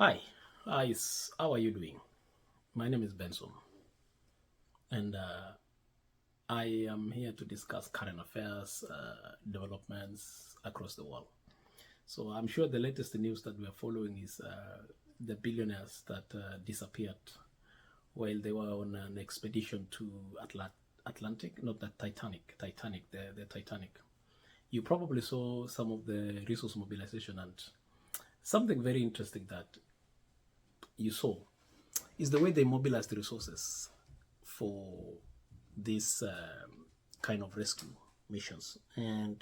Hi, how are you doing? My name is Benson, and I am here to discuss current affairs, developments across the world. So I'm sure the latest news that we are following is the billionaires that disappeared while they were on an expedition to Atlantic, not the Titanic, the Titanic. You probably saw some of the resource mobilization and something very interesting that you saw is the way they mobilize the resources for these kind of rescue missions. And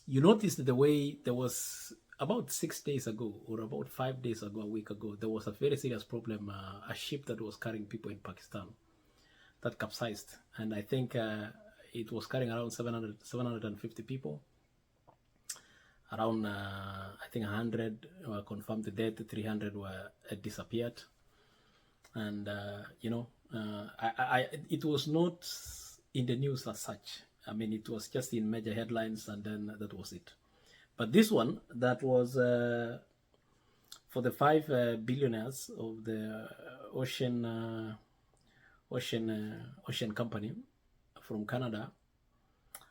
you noticed the way there was about 6 days ago, or about 5 days ago, a week ago, there was a very serious problem. A ship that was carrying people in Pakistan that capsized. And I think it was carrying around 750 people. Around, I think 100 were confirmed dead, 300 were disappeared. And it was not in the news as such. I mean, it was just in major headlines, and then that was it. But this one, that was for the five billionaires of the ocean company from Canada.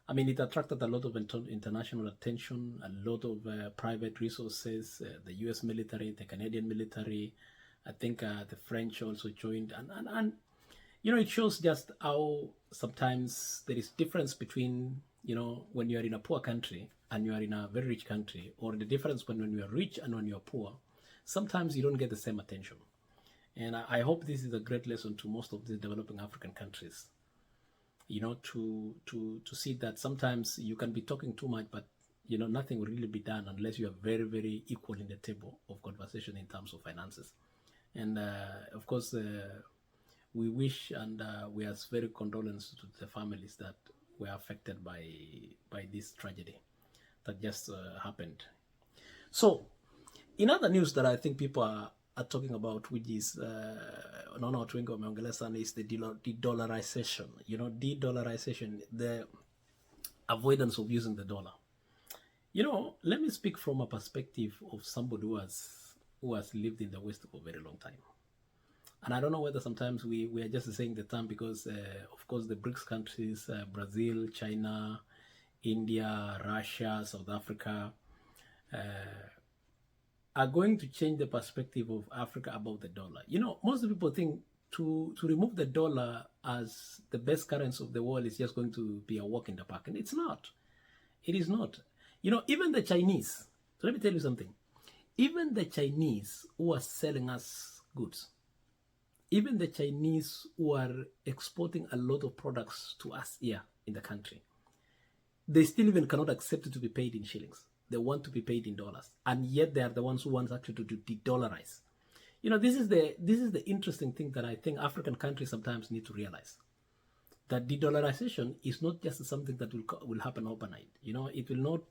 I mean, it attracted a lot of international attention, a lot of private resources, the U.S. military, the Canadian military. I think the French also joined, and it shows just how sometimes there is difference between when you are in a poor country and you are in a very rich country, or the difference when you are rich and when you are poor. Sometimes you don't get the same attention, and I hope this is a great lesson to most of these developing African countries. To see that sometimes you can be talking too much, but nothing will really be done unless you are very, very equal in the table of conversation in terms of finances. And of course, we wish and we are very condolence to the families that were affected by this tragedy that just happened. So, in other news that I think people are talking about, which is naona watu wengi wameongelea sana, is the de-dollarization. De-dollarization, the avoidance of using the dollar. Let me speak from a perspective of somebody who has lived in the West for a very long time. And I don't know whether sometimes we are just saying the term because, of course, the BRICS countries, Brazil, China, India, Russia, South Africa, are going to change the perspective of Africa about the dollar. Most people think to remove the dollar as the best currency of the world is just going to be a walk in the park. And it's not. It is not. Even the Chinese, so let me tell you something. Even the Chinese who are selling us goods, even the Chinese who are exporting a lot of products to us here in the country, they still even cannot accept it to be paid in shillings. They want to be paid in dollars, and yet they are the ones who want actually to de-dollarize. This is the interesting thing that I think African countries sometimes need to realize. That de-dollarization is not just something that will happen overnight. It will not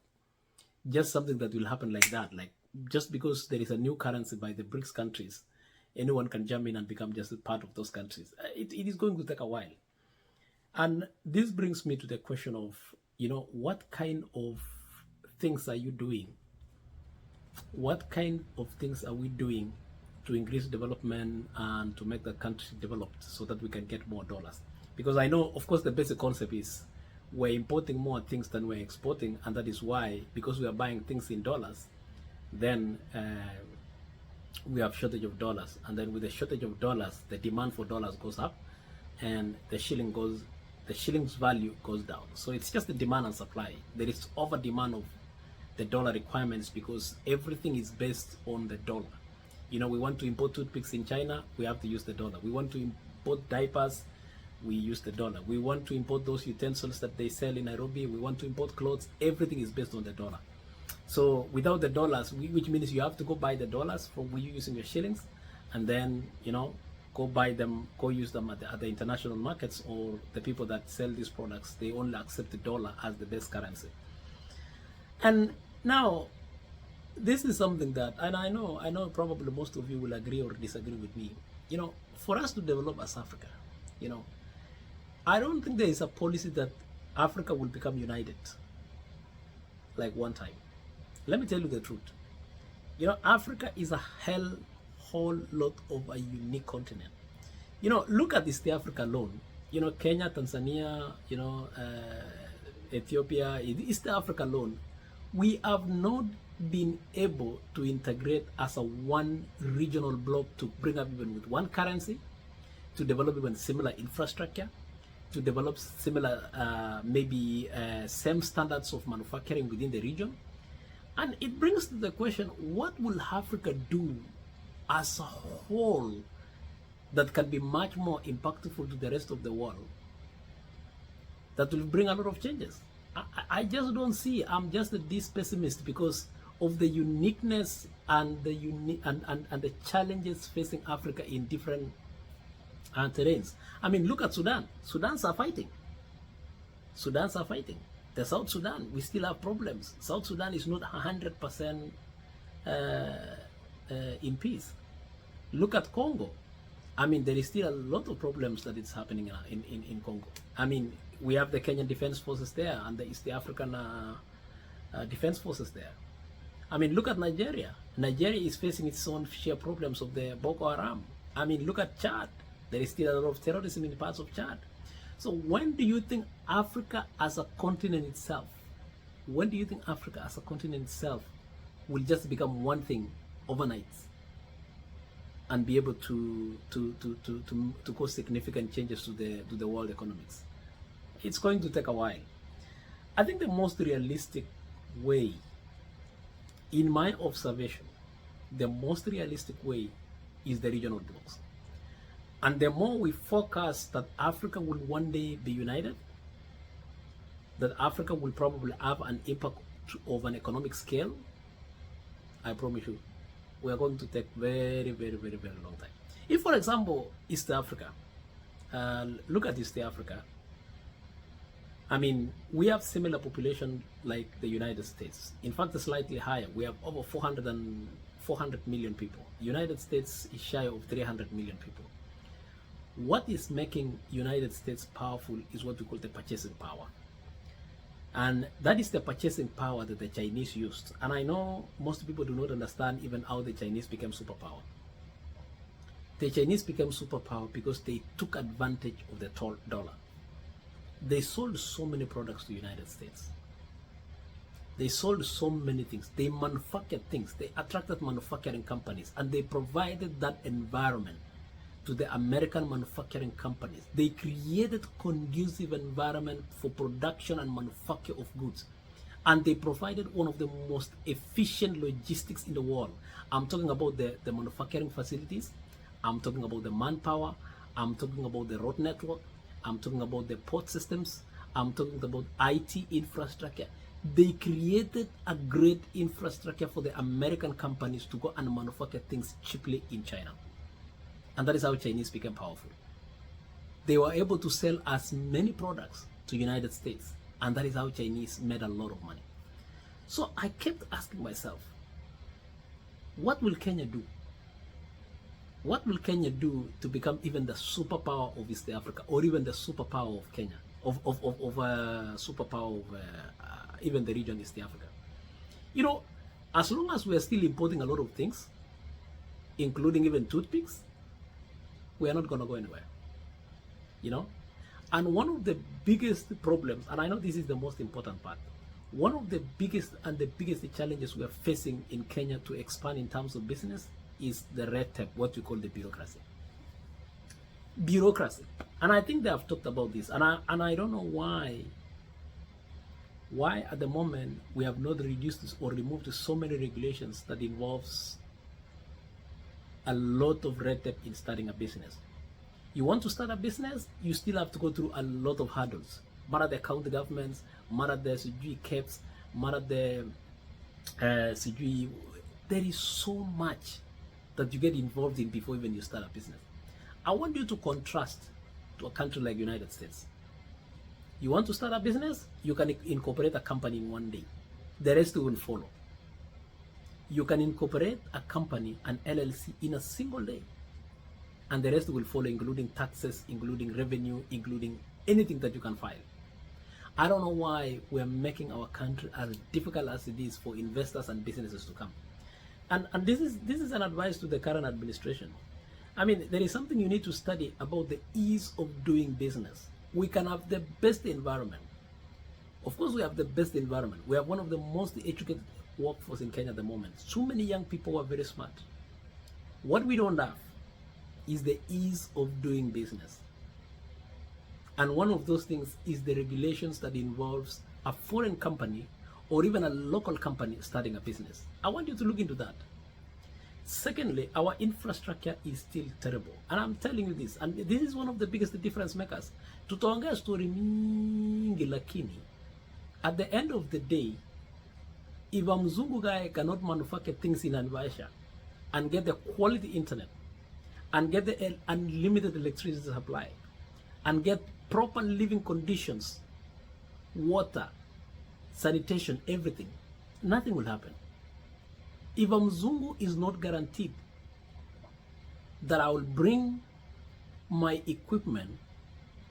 just something that will happen like that. Like just because there is a new currency by the BRICS countries, anyone can jump in and become just a part of those countries. It is going to take a while. And this brings me to the question of, what kind of things are you doing? What kind of things are we doing to increase development and to make the country developed so that we can get more dollars? Because I know, of course, the basic concept is we're importing more things than we're exporting, and that is why, because we are buying things in dollars, then we have shortage of dollars, and then with the shortage of dollars, the demand for dollars goes up, and the shilling's value goes down. So it's just the demand and supply. There is over demand of the dollar requirements because everything is based on the dollar. We want to import toothpicks in China, we have to use the dollar. We want to import diapers, we use the dollar. We want to import those utensils that they sell in Nairobi, we want to import clothes, everything is based on the dollar. So without the dollars, which means you have to go buy the dollars from you using your shillings, and then, go use them at the international markets, or the people that sell these products, they only accept the dollar as the best currency. And now, this is something that, and I know probably most of you will agree or disagree with me. For us to develop as Africa, I don't think there is a policy that Africa will become united like one time. Let me tell you the truth. Africa is a hell whole lot of a unique continent. Look at East Africa alone. Kenya, Tanzania, Ethiopia, East Africa alone. We have not been able to integrate as a one regional bloc to bring up even with one currency, to develop even similar infrastructure, to develop similar, maybe same standards of manufacturing within the region. And it brings to the question, what will Africa do as a whole that can be much more impactful to the rest of the world, that will bring a lot of changes? I just don't see. I'm just this pessimist because of the uniqueness and the and the challenges facing Africa in different terrains. I mean, look at Sudan. Sudans are fighting. The South Sudan, we still have problems. South Sudan is not 100% in peace. Look at Congo. I mean, there is still a lot of problems that is happening in Congo. I mean, we have the Kenyan Defense Forces there and the East African Defense Forces there. I mean, look at Nigeria. Nigeria is facing its own share problems of the Boko Haram. I mean, look at Chad. There is still a lot of terrorism in parts of Chad. So when do you think Africa as a continent itself, will just become one thing overnight and be able to cause significant changes to the world economics? It's going to take a while. I think the most realistic way, in my observation, the most realistic way is the regional blocks. And the more we focus that Africa will one day be united, that Africa will probably have an impact of an economic scale, I promise you, we are going to take very, very, very, very long time. If, for example, East Africa, look at East Africa. I mean, we have similar population like the United States. In fact, slightly higher. We have over 400 million people. United States is shy of 300 million people. What is making United States powerful is what we call the purchasing power. And that is the purchasing power that the Chinese used. And I know most people do not understand even how the Chinese became superpower. The Chinese became superpower because they took advantage of the dollar. They sold so many products to the United States. They sold so many things. They manufactured things. They attracted manufacturing companies, and they provided that environment to the American manufacturing companies. They created conducive environment for production and manufacture of goods. And they provided one of the most efficient logistics in the world. I'm talking about the manufacturing facilities. I'm talking about the manpower. I'm talking about the road network. I'm talking about the port systems. I'm talking about IT infrastructure. They created a great infrastructure for the American companies to go and manufacture things cheaply in China. And that is how Chinese became powerful. They were able to sell as many products to the United States. And that is how Chinese made a lot of money. So I kept asking myself, what will Kenya do? What will Kenya do to become even the superpower of East Africa, or even the superpower of Kenya, superpower of even the region East Africa? As long as we are still importing a lot of things, including even toothpicks, we are not going to go anywhere. And one of the biggest problems, and I know this is the most important part, one of the biggest challenges we are facing in Kenya to expand in terms of business is the red tape, what we call the bureaucracy. And I think they have talked about this, and I don't know why at the moment we have not reduced or removed so many regulations that involves a lot of red tape in starting a business. You want to start a business, you still have to go through a lot of hurdles. Matter the county governments, matter the CG caps, matter the CG. There is so much that you get involved in before even you start a business. I want you to contrast to a country like United States. You want to start a business, you can incorporate a company in one day. The rest will follow. You can incorporate a company, an LLC, in a single day. And the rest will follow, including taxes, including revenue, including anything that you can file. I don't know why we're making our country as difficult as it is for investors and businesses to come. And this is an advice to the current administration. I mean, there is something you need to study about the ease of doing business. We can have the best environment. Of course, we have the best environment. We have one of the most educated workforce in Kenya at the moment. So many young people who are very smart. What we don't have is the ease of doing business. And one of those things is the regulations that involves a foreign company or even a local company starting a business. I want you to look into that. Secondly, our infrastructure is still terrible. And I'm telling you this, and this is one of the biggest difference makers. Tutaongea story mingi lakini, at the end of the day, if a mzungu guy cannot manufacture things in Naivasha and get the quality internet and get the unlimited electricity supply and get proper living conditions, water, sanitation, everything, nothing will happen. If a mzungu is not guaranteed that I will bring my equipment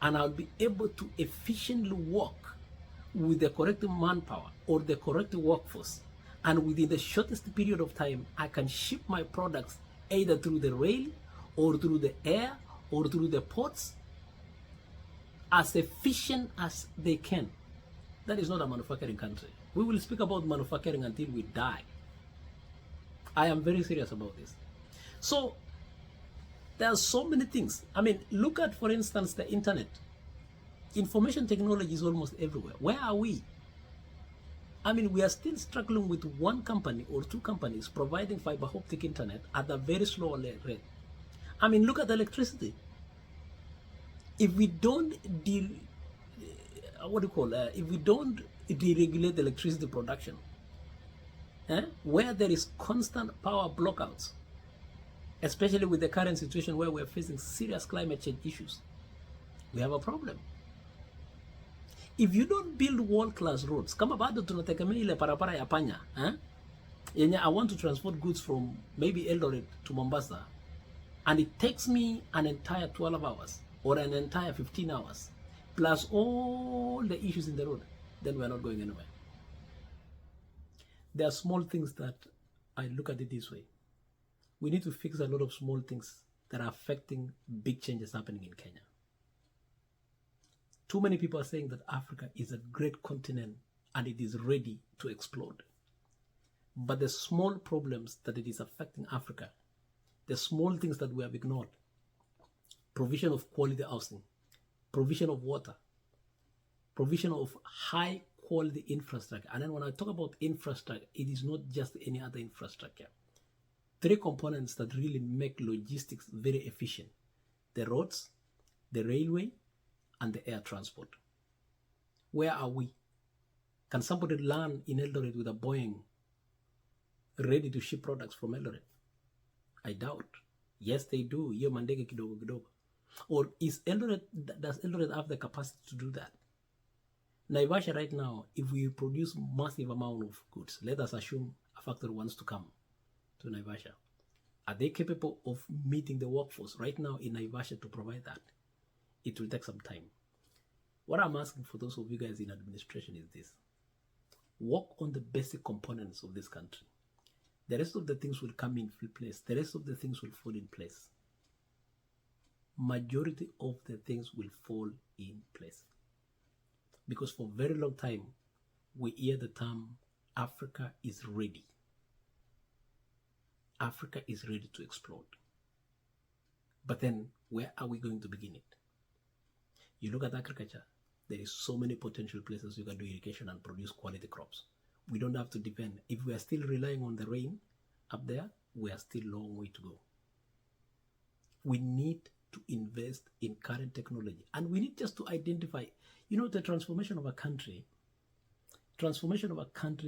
and I'll be able to efficiently work with the correct manpower or the correct workforce, and within the shortest period of time, I can ship my products either through the rail or through the air or through the ports as efficient as they can. That is not a manufacturing country. We will speak about manufacturing until we die. I am very serious about this. So there are so many things. I mean, look at, for instance, the internet. Information technology is almost everywhere. Where are we? I mean, we are still struggling with one company or two companies providing fiber optic internet at a very slow rate. I mean, look at electricity. If we don't if we don't deregulate electricity production, where there is constant power blockouts, especially with the current situation where we're facing serious climate change issues, we have a problem. If you don't build world-class roads, kama bado tunategemea ile parapara ya panya, yenye I want to transport goods from maybe Eldoret to Mombasa, and it takes me an entire 12 hours or an entire 15 hours, plus all the issues in the road, then we're not going anywhere. There are small things that I look at it this way. We need to fix a lot of small things that are affecting big changes happening in Kenya. Too many people are saying that Africa is a great continent and it is ready to explode. But the small problems that it is affecting Africa, the small things that we have ignored, provision of quality housing, provision of water, provision of high quality infrastructure. And then when I talk about infrastructure, it is not just any other infrastructure. Three components that really make logistics very efficient: the roads, the railway, and the air transport. Where are we? Can somebody land in Eldoret with a Boeing ready to ship products from Eldoret? I doubt. Yes, they do. Hiyo mandege kidogo kidogo. Or does Eldoret have the capacity to do that? Naivasha right now, if we produce massive amount of goods, let us assume a factory wants to come to Naivasha. Are they capable of meeting the workforce right now in Naivasha to provide that? It will take some time. What I'm asking for those of you guys in administration is this: work on the basic components of this country. The rest of the things will come in place. The rest of the things will fall in place. Majority of the things will fall in place. Because for a very long time, we hear the term, Africa is ready. Africa is ready to explode. But then, where are we going to begin it? You look at agriculture, there is so many potential places you can do irrigation and produce quality crops. We don't have to depend. If we are still relying on the rain up there, we are still a long way to go. We need to invest in current technology. And we need just to identify, the transformation of a country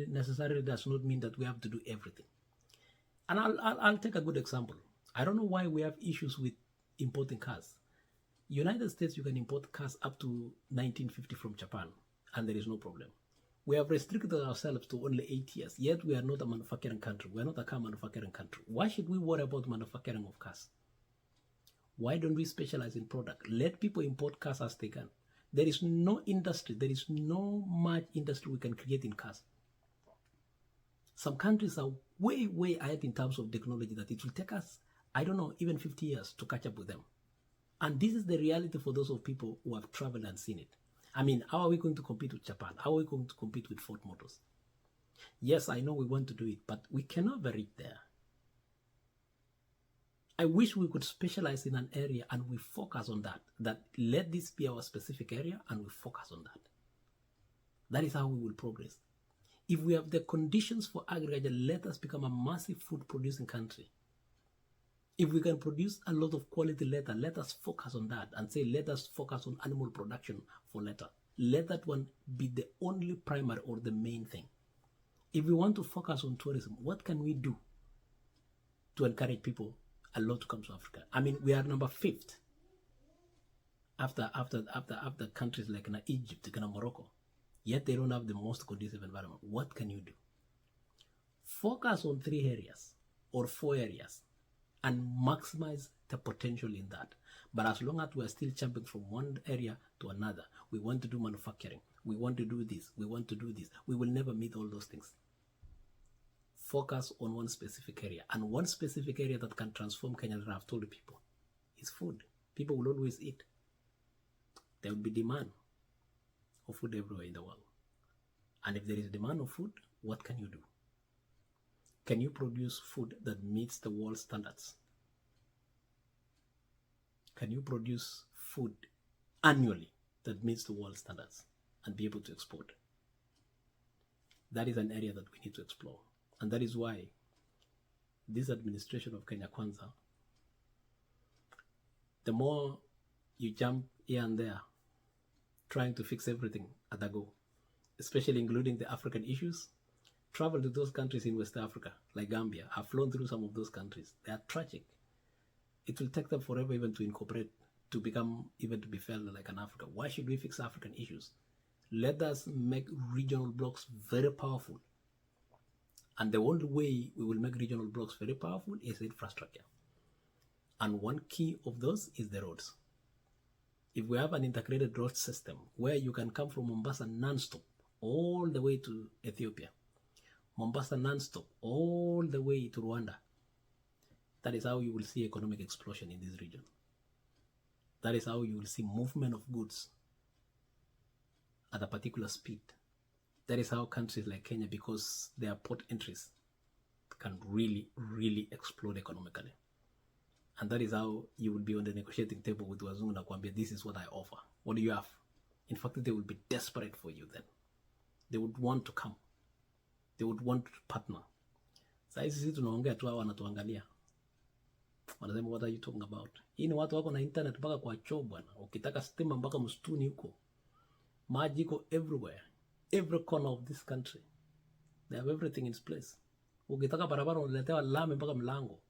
necessarily does not mean that we have to do everything. And I'll take a good example. I don't know why we have issues with importing cars. United States, you can import cars up to 1950 from Japan, and there is no problem. We have restricted ourselves to only 8 years, yet we are not a manufacturing country. We are not a car manufacturing country. Why should we worry about manufacturing of cars? Why don't we specialize in product? Let people import cars as they can. There is no industry, there is no much industry we can create in cars. Some countries are way, way ahead in terms of technology that it will take us, I don't know, even 50 years to catch up with them. And this is the reality for those of people who have traveled and seen it. I mean, how are we going to compete with Japan? How are we going to compete with Ford Motors? Yes, I know we want to do it, but we cannot reach there. I wish we could specialize in an area and we focus on that. That let this be our specific area and we focus on that. That is how we will progress. If we have the conditions for agriculture, let us become a massive food producing country. If we can produce a lot of quality later, let us focus on that and say, let us focus on animal production for later. Let that one be the only primary or the main thing. If we want to focus on tourism, what can we do to encourage people a lot to come to Africa? I mean, we are number 5th after countries like Egypt, Morocco. Yet they don't have the most conducive environment. What can you do? Focus on 3 areas or 4 areas and maximize the potential in that. But as long as we are still jumping from one area to another, we want to do manufacturing, we want to do this, we want to do this, we will never meet all those things. Focus on one specific area. And one specific area that can transform Kenya, that I've told people, is food. People will always eat. There will be demand of food everywhere in the world. And if there is demand of food, what can you do? Can you produce food that meets the world standards? Can you produce food annually that meets the world standards and be able to export? That is an area that we need to explore. And that is why this administration of Kenya Kwanza, the more you jump here and there, trying to fix everything at a go, especially including the African issues, travel to those countries in West Africa, like Gambia. I've flown through some of those countries. They are tragic. It will take them forever even to incorporate, to become, even to be felt like an Africa. Why should we fix African issues? Let us make regional blocks very powerful. And the only way we will make regional blocks very powerful is infrastructure. And one key of those is the roads. If we have an integrated road system where you can come from Mombasa non-stop all the way to Ethiopia, Mombasa non-stop all the way to Rwanda, that is how you will see economic explosion in this region. That is how you will see movement of goods at a particular speed. That is how countries like Kenya, because their port entries, can really, really explode economically. And that is how you will be on the negotiating table with Wazungu na kuambia, this is what I offer. What do you have? In fact, they will be desperate for you then. They would want to come. They would want to partner. Sasa sisi tunaongea tu, hao wanatuangalia. Wanasema, what are you talking about? Hii ni watu wako na internet mpaka kwa choo bwana. Ukitaka stima mpaka msituni huko. Maji iko everywhere. Every corner of this country. They have everything in place. Ukitaka barabara unaletewa lami mpaka mlango.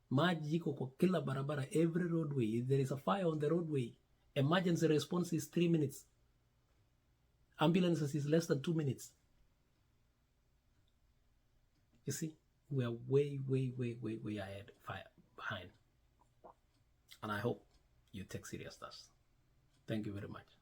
Maji iko kwa kila barabara, every roadway. If there is a fire on the roadway, emergency response is 3 minutes. Ambulances is less than 2 minutes. You see, we are way, way, way, way, way ahead, behind. And I hope you take serious this. Thank you very much.